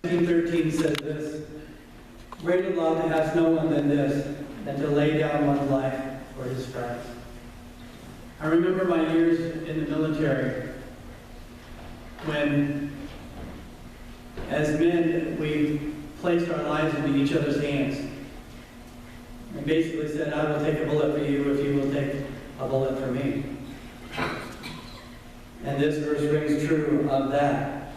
2:13 says this, greater love has no one than this, than to lay down one's life for his friends. I remember my years in the military when, as men, we placed our lives into each other's hands. And basically said, I will take a bullet for you if you will take a bullet for me. And this verse rings true of that.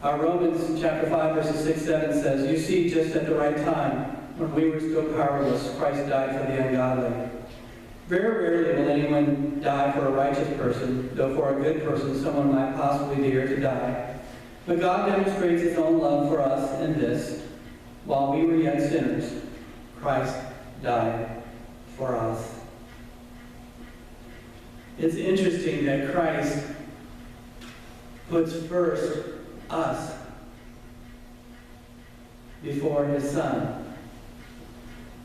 Romans chapter 5, verses 6, 7 says, you see, just at the right time, when we were still powerless, Christ died for the ungodly. Very rarely will anyone die for a righteous person, though for a good person someone might possibly dare to die. But God demonstrates his own love for us in this: while we were yet sinners, Christ died for us. It's interesting that Christ puts first us before his Son.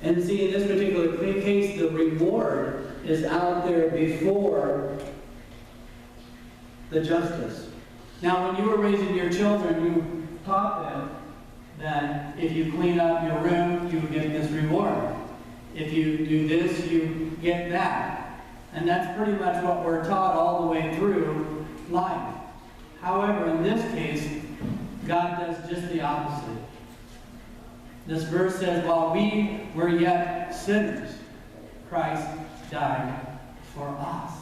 And see, in this particular case, the reward is out there before the justice. Now, when you were raising your children, you taught them that if you clean up your room, you get this reward. If you do this, you get that. And that's pretty much what we're taught all the way through life. However, in this case, God does just the opposite. This verse says, while we were yet sinners, Christ died for us.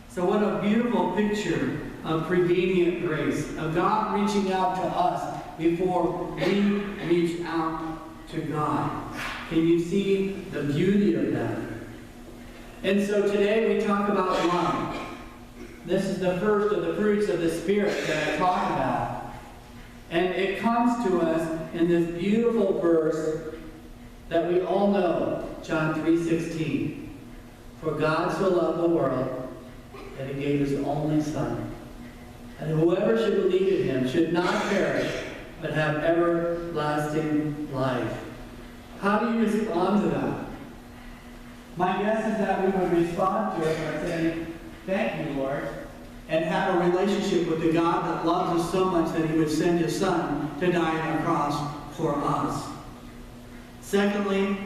So what a beautiful picture of prevenient grace, of God reaching out to us before we reach out to God. Can you see the beauty of that? And so today we talk about love. This is the first of the fruits of the Spirit that I talk about. And it comes to us in this beautiful verse that we all know, John 3:16. For God so loved the world that he gave his only Son, and whoever should believe in him should not perish, but have everlasting life. How do you respond to that? My guess is that we would respond to it by saying, thank you, Lord, and have a relationship with the God that loves us so much that he would send his Son to die on a cross for us. Secondly,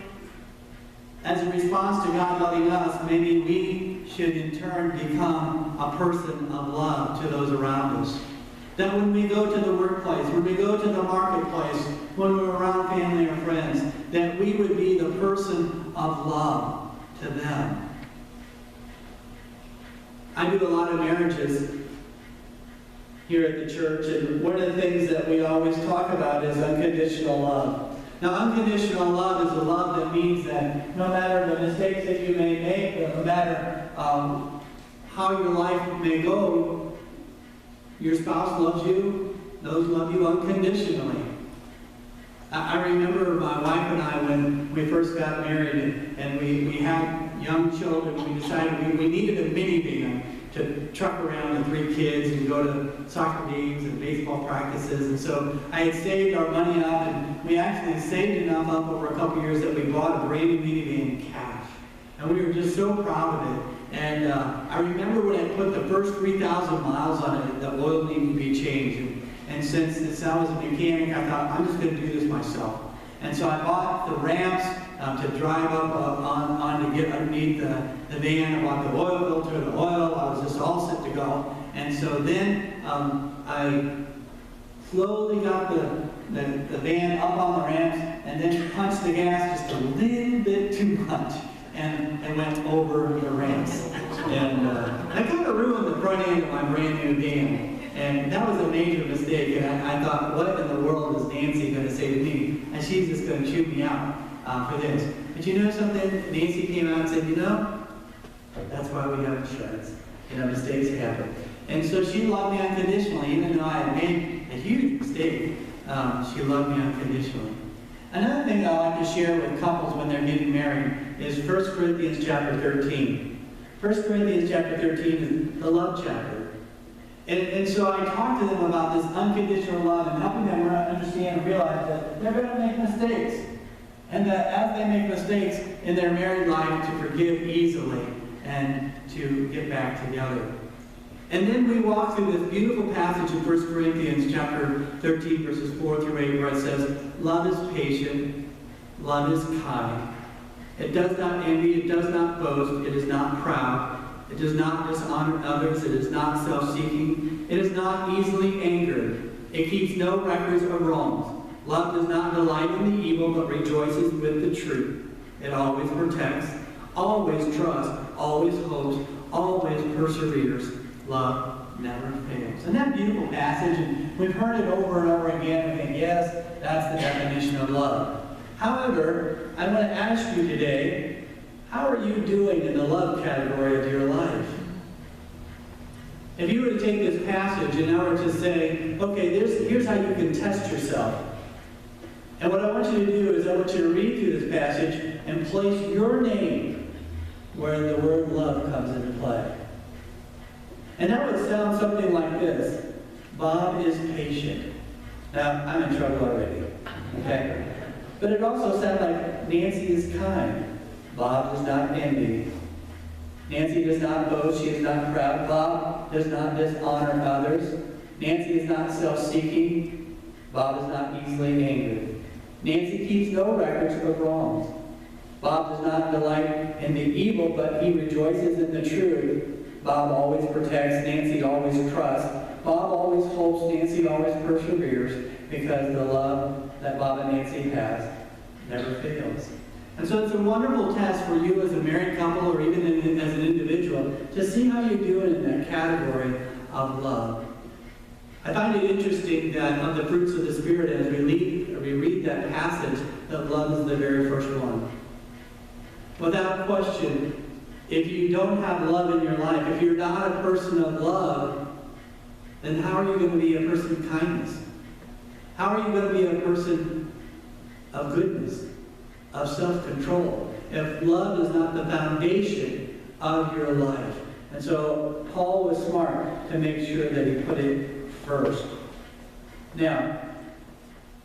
as a response to God loving us, maybe we should in turn become a person of love to those around us. That when we go to the workplace, when we go to the marketplace, when we're around family or friends, that we would be the person of love to them. I do a lot of marriages here at the church, and one of the things that we always talk about is unconditional love. Now, unconditional love is a love that means that no matter the mistakes that you may make, no matter how your life may go, your spouse loves you, those love you unconditionally. I remember my wife and I, when we first got married and we had young children, we decided we needed a minivan to truck around the 3 kids and go to soccer games and baseball practices. And so I had saved our money up, and we actually saved enough up over a couple years that we bought a brand new minivan in cash. And we were just so proud of it. And I remember when I put the first 3,000 miles on it, the oil needed to be changed. And since I was a mechanic, I thought, I'm just going to do this myself. And so I bought the ramps to drive up on to get underneath the van. I bought the oil filter, the oil. I was just all set to go. And so then I slowly got the van up on the ramps and then punched the gas just a little bit too much and went over the ramps. And that kind of ruined the front end of my brand new van. And that was a major mistake, and I thought, what in the world is Nancy going to say to me? And she's just going to chew me out for this. But you know something? Nancy came out and said, you know, that's why we have insurance. You know, mistakes happen. And so she loved me unconditionally, even though I had made a huge mistake. She loved me unconditionally. Another thing I like to share with couples when they're getting married is 1 Corinthians chapter 13. 1 Corinthians chapter 13 is the love chapter. And so I talk to them about this unconditional love and helping them understand and realize that they're going to make mistakes. And that as they make mistakes in their married life, to forgive easily and to get back together. And then we walk through this beautiful passage in 1 Corinthians chapter 13, verses 4 through 8, where it says, love is patient, love is kind. It does not envy, it does not boast, it is not proud, it does not dishonor others, it is not self-seeking, it is not easily angered, it keeps no records of wrongs. Love does not delight in the evil, but rejoices with the truth. It always protects, always trusts, always hopes, always perseveres. Love never fails. Isn't that a beautiful passage? And we've heard it over and over again. We think, yes, that's the definition of love. However, I want to ask you today, how are you doing in the love category of your life? If you were to take this passage and I were to say, okay, here's how you can test yourself. And what I want you to do is I want you to read through this passage and place your name where the word love comes into play. And that would sound something like this. Bob is patient. Now, I'm in trouble already. Okay? But it also sounds like Nancy is kind. Bob does not envy. Nancy does not boast. She is not proud. Bob does not dishonor others. Nancy is not self-seeking. Bob is not easily angered. Nancy keeps no records of wrongs. Bob does not delight in the evil, but he rejoices in the truth. Bob always protects. Nancy always trusts. Bob always hopes. Nancy always perseveres, because the love that Bob and Nancy has never fails. And so it's a wonderful test for you as a married couple or even as an individual to see how you're doing in that category of love. I find it interesting that of the fruits of the Spirit, as we read that passage, that love is the very first one. Without question, if you don't have love in your life, if you're not a person of love, then how are you going to be a person of kindness? How are you going to be a person of goodness, of self-control, if love is not the foundation of your life? And so Paul was smart to make sure that he put it first. Now,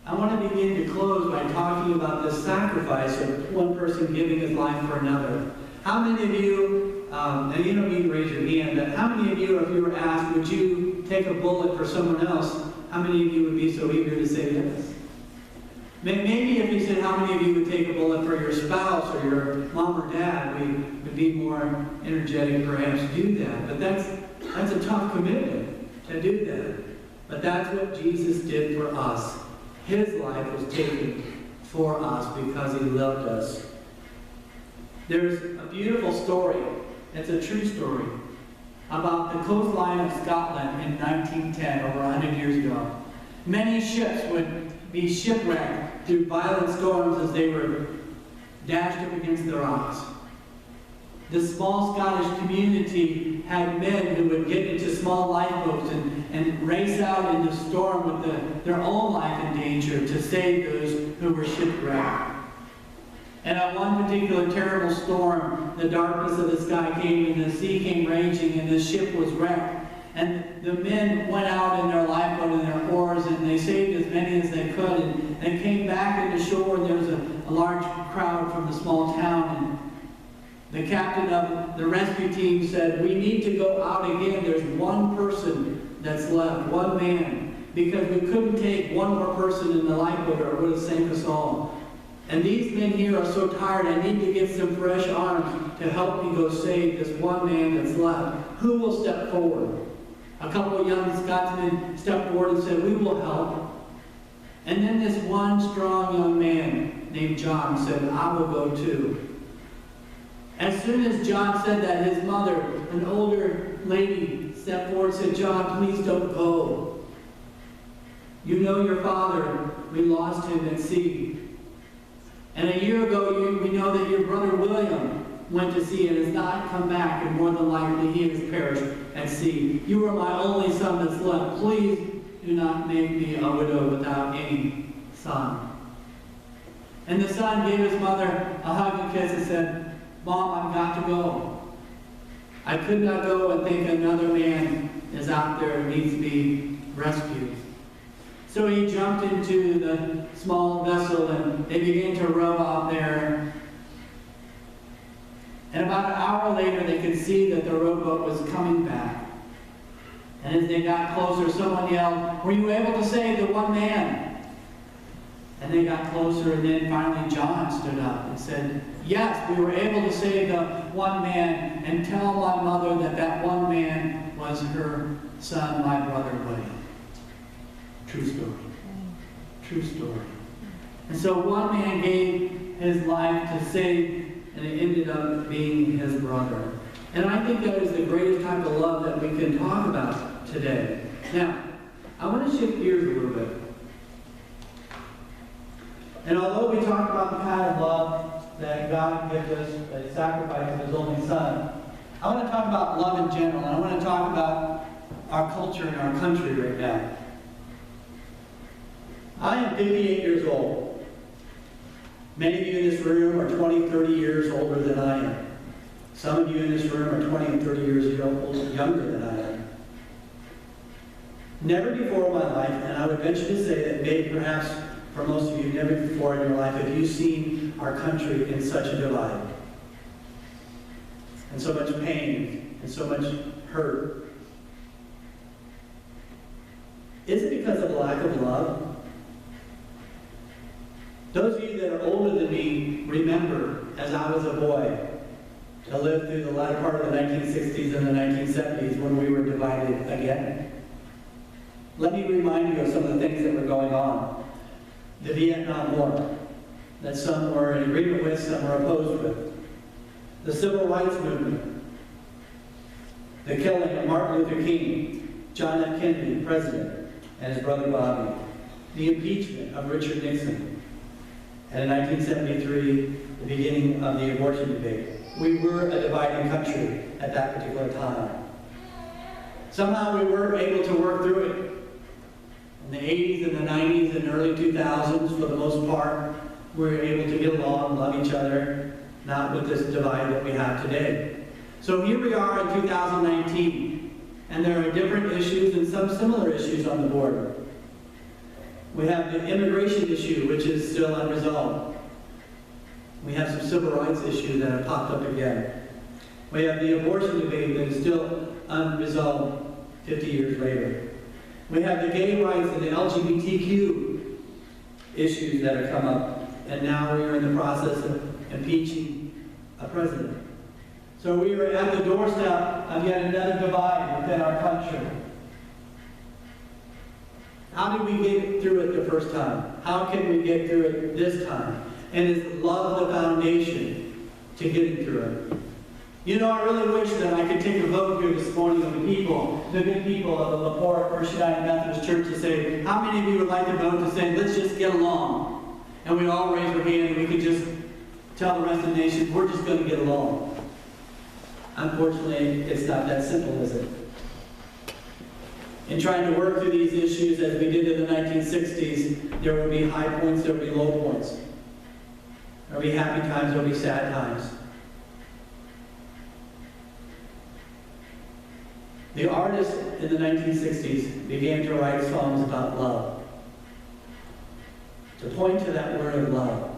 I want to begin to close by talking about the sacrifice of one person giving his life for another. How many of you, and you don't need to raise your hand, but how many of you, if you were asked, would you take a bullet for someone else, how many of you would be so eager to say yes? Maybe if you said how many of you would take a bullet for your spouse or your mom or dad, we would be more energetic perhaps to do that. But that's a tough commitment to do that. But that's what Jesus did for us. His life was taken for us because he loved us. There's a beautiful story, it's a true story, about the coastline of Scotland in 1910, over 100 years ago. Many ships would be shipwrecked through violent storms as they were dashed up against the rocks. This small Scottish community had men who would get into small lifeboats and race out in the storm with their own life in danger to save those who were shipwrecked. And at one particular terrible storm, the darkness of the sky came and the sea came raging and the ship was wrecked. And the men went out in their lifeboat and their oars and they saved as many as they could and they came back into shore and there was a large crowd from the small town. And the captain of the rescue team said, we need to go out again. There's one person that's left, one man, because we couldn't take one more person in the lifeboat or it would have sank us all. And these men here are so tired, I need to get some fresh arms to help me go save this one man that's left. Who will step forward? A couple of young Scotsmen stepped forward and said, we will help. And then this one strong young man named John said, I will go too. As soon as John said that, his mother, an older lady, stepped forward and said, John, please don't go. You know your father. We lost him at sea. And a year ago, we know that your brother William went to sea and has not come back, and more than likely he has perished at sea. You are my only son that's left. Please do not make me a widow without any son. And the son gave his mother a hug and kiss and said, Mom, I've got to go. I could not go and think another man is out there and needs to be rescued. So he jumped into the small vessel and they began to row out there. And about an hour later, they could see that the rowboat was coming back. And as they got closer, someone yelled, "Were you able to save the one man?" And they got closer, and then finally John stood up and said, "Yes, we were able to save the one man, and tell my mother that that one man was her son, my brother William." True story. True story. And so one man gave his life to save, and it ended up being his brother. And I think that is the greatest type of love that we can talk about today. Now, I want to shift gears a little bit. And although we talked about the kind of love that God gives us, the sacrifice of His only Son, I want to talk about love in general. And I want to talk about our culture and our country right now. I am 58 years old. Many of you in this room are 20, 30 years older than I am. Some of you in this room are 20 and 30 years younger than I am. Never before in my life, and I would venture to say that maybe perhaps for most of you, never before in your life have you seen our country in such a divide. And so much pain, and so much hurt. Is it because of lack of love? Those of you that are older than me remember, as I was a boy, to live through the latter part of the 1960s and the 1970s when we were divided again. Let me remind you of some of the things that were going on. The Vietnam War, that some were in agreement with, some were opposed with. The Civil Rights Movement. The killing of Martin Luther King, John F. Kennedy, President, and his brother Bobby. The impeachment of Richard Nixon. And in 1973, the beginning of the abortion debate. We were a dividing country at that particular time. Somehow we were able to work through it. In the 80s and the 90s and early 2000s, for the most part, we were able to get along, love each other, not with this divide that we have today. So here we are in 2019, and there are different issues and some similar issues on the board. We have the immigration issue, which is still unresolved. We have some civil rights issues that have popped up again. We have the abortion debate that is still unresolved 50 years later. We have the gay rights and the LGBTQ issues that have come up, and now we are in the process of impeaching a president. So we are at the doorstep of yet another divide within our country. How did we get through it the first time? How can we get through it this time? And is love the foundation to getting through it? You know, I really wish that I could take a vote here this morning of the people, the good people of the LaPorte First United Methodist Church, to say, how many of you would like to vote to say, let's just get along? And we all raise our hand and we could just tell the rest of the nation, we're just going to get along. Unfortunately, it's not that simple, is it? In trying to work through these issues as we did in the 1960s, there will be high points, there will be low points. There will be happy times, there will be sad times. The artists in the 1960s began to write songs about love, to point to that word of love.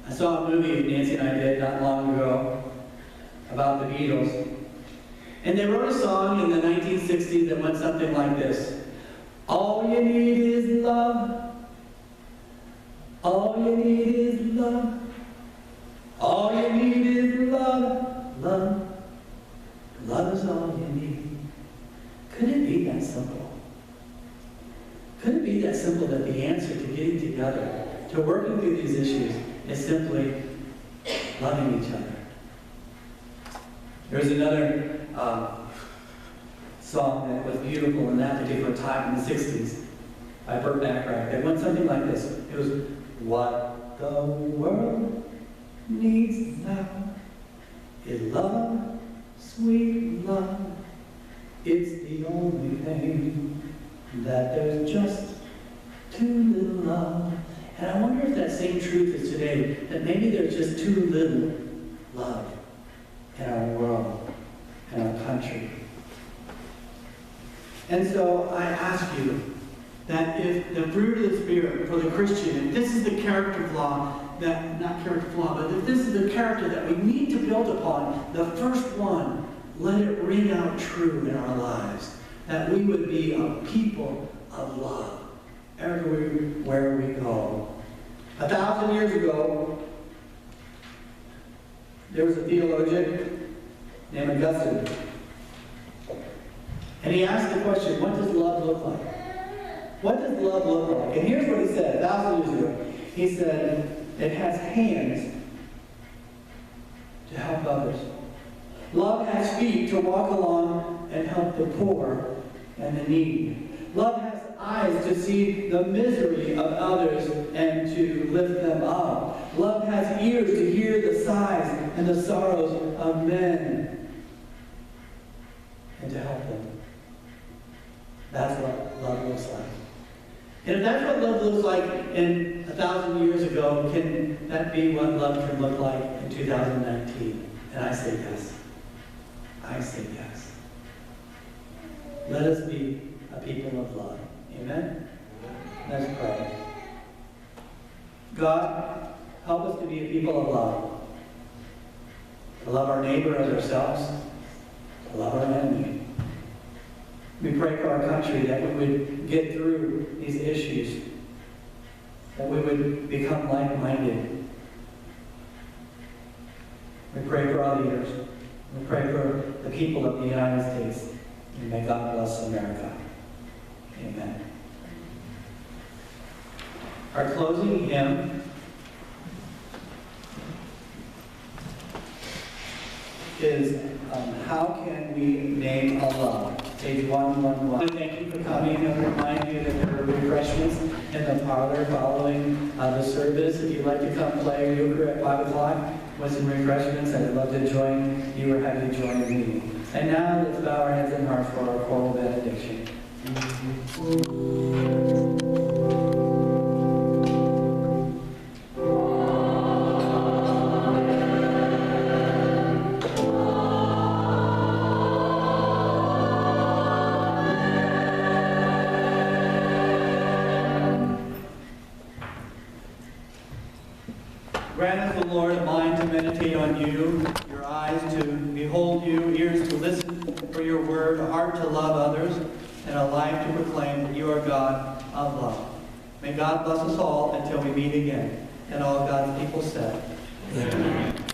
I saw a movie Nancy and I did not long ago about the Beatles. And they wrote a song in the 1960s that went something like this. All you need is love. All you need is love. All you need is love. Love. Love is all you need. Could it be that simple? Could it be that simple that the answer to getting together, to working through these issues, is simply loving each other? There's another song that was beautiful in that particular time in the 60s by Burt Bacharach. It went something like this. It was, what the world needs now is love. Sweet love, it's the only thing that there's just too little of. And I wonder if that same truth is today, that maybe there's just too little love in our world, in our country. And so I ask you that if the fruit of the Spirit for the Christian, if this is the character flaw, that, not character flaw, but if this is the character that we need to build upon, the first one, let it ring out true in our lives, that we would be a people of love everywhere we go. 1,000 years ago, there was a theologian named Augustine. And he asked the question, what does love look like? What does love look like? And here's what he said 1,000 years ago. He said, it has hands to help others. Love has feet to walk along and help the poor and the needy. Love has eyes to see the misery of others and to lift them up. Love has ears to hear the sighs and the sorrows of men and to help them. That's what love looks like. And if that's what love looks like in 1,000 years ago, can that be what love can look like in 2019? And I say yes. I say yes. Let us be a people of love. Amen? Let's pray. God, help us to be a people of love. To love our neighbor as ourselves. To love our enemy. We pray for our country that we would get through these issues. That we would become like-minded. We pray for our leaders. We pray for the people of the United States. And may God bless America. Amen. Our closing hymn is How Can We Name a Love? Page 111. Thank you for coming. I remind you that there are refreshments in the parlor following the service. If you'd like to come play euchre at 5 o'clock with some refreshments, I'd love to join you or have you join the meeting. And now let's bow our heads and hearts for our choral benediction. Grant us, O Lord, a mind to meditate on you, your eyes to behold you, ears to listen for your word, a heart to love others, and a life to proclaim that you are God of love. May God bless us all until we meet again. And all God's people said, Amen.